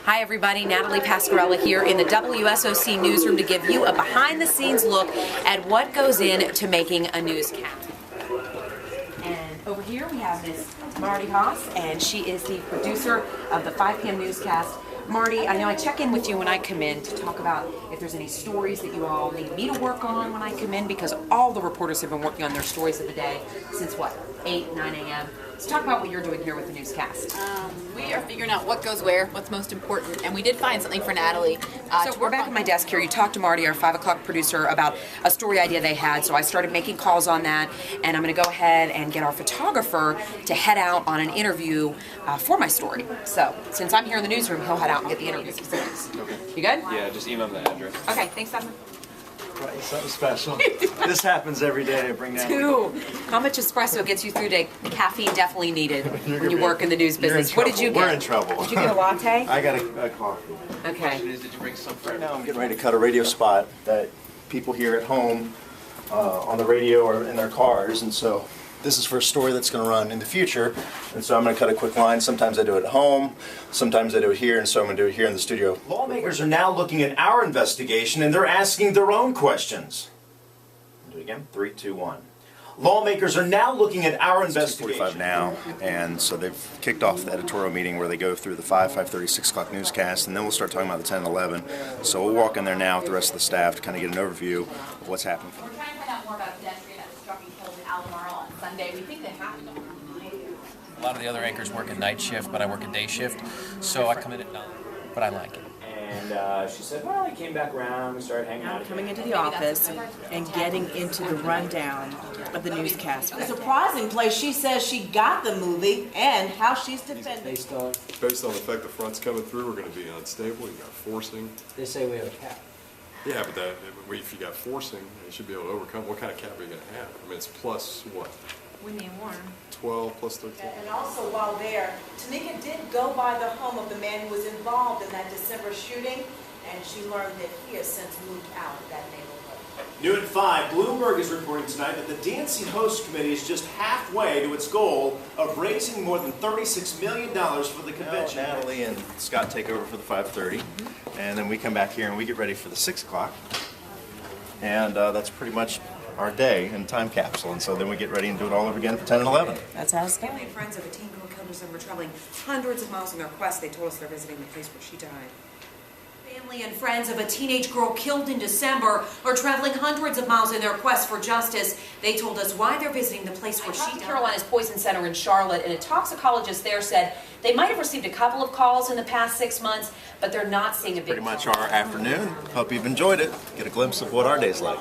Hi everybody, Natalie Pasquarella here in the WSOC newsroom to give you a behind-the-scenes look at what goes into making a newscast. And over here we have Miss Marty Haas, and she is the producer of the 5 p.m. newscast. Marty, I know I check in with you when I come in to talk about if there's any stories that you all need me to work on when I come in, because all the reporters have been working on their stories of the day since what, 8, 9 a.m. Let's talk about what you're doing here with the newscast. We are figuring out what goes where, what's most important, and we did find something for Natalie. So we're back at my desk here. You talked to Marty, our 5 o'clock producer, about a story idea they had, so I started making calls on that, and I'm going to go ahead and get our photographer to head out on an interview for my story. So, since I'm here in the newsroom, he'll head out and get the interview specifics. Okay. You good? Yeah, just email me the address. Okay, thanks, Simon. Right, something special. This happens every day. I bring that. How much espresso gets you through today? Caffeine definitely needed when you work in the news business. What did you get? We're in trouble. Did you get a latte? I got a coffee. Okay. Did you bring some Right now I'm getting ready to cut a radio spot that people hear at home on the radio or in their cars, and so this is for a story that's going to run in the future, and so I'm going to cut a quick line. Sometimes I do it at home, sometimes I do it here, and so I'm going to do it here in the studio. Lawmakers are now looking at our investigation, and they're asking their own questions. Do it again. 3, 2, 1. Lawmakers are now looking at our investigation. 2:45 now, and so they've kicked off the editorial meeting where they go through the 5, 5:30, 6 o'clock newscast, and then we'll start talking about the 10 and 11. So we'll walk in there now with the rest of the staff to kind of get an overview of what's happening. We're trying to find out more about a pedestrian that was struck and killed in Albemarle on Sunday. We think that happened overnight. A lot of the other anchors work a night shift, but I work a day shift, so I come in at 9, but I like it. And she said, well, he came back around, we started hanging out. Coming into the office and getting into the rundown of the newscast. A surprising place. She says she got the movie and how she's defending. Based on the fact the front's coming through, we're going to be unstable. You got forcing. They say we have a cap. Yeah, but if you got forcing, you should be able to overcome. What kind of cap are you going to have? I mean, it's plus what? Windy and warm. 12 plus 13. And also while there, Tanika did go by the home of the man who was involved in that December shooting, and she learned that he has since moved out of that neighborhood. Noon at 5, Bloomberg is reporting tonight that the DNC Host Committee is just halfway to its goal of raising more than $36 million for the convention. Natalie and Scott take over for the 5:30, and then we come back here and we get ready for the 6 o'clock. And that's pretty much our day in time capsule, and so then we get ready and do it all over again for 10 and 11. That's how it's Family and friends of a teen girl killed in December traveling hundreds of miles on their quest. They told us they're visiting the place where she died. Family and friends of a teenage girl killed in December are traveling hundreds of miles in their quest for justice. They told us why they're visiting the place where she died. Carolina's Poison Center in Charlotte, and a toxicologist there said they might have received a couple of calls in the past 6 months, but they're not seeing a big Pretty much our afternoon. Hope you've enjoyed it. Get a glimpse of what our day's like.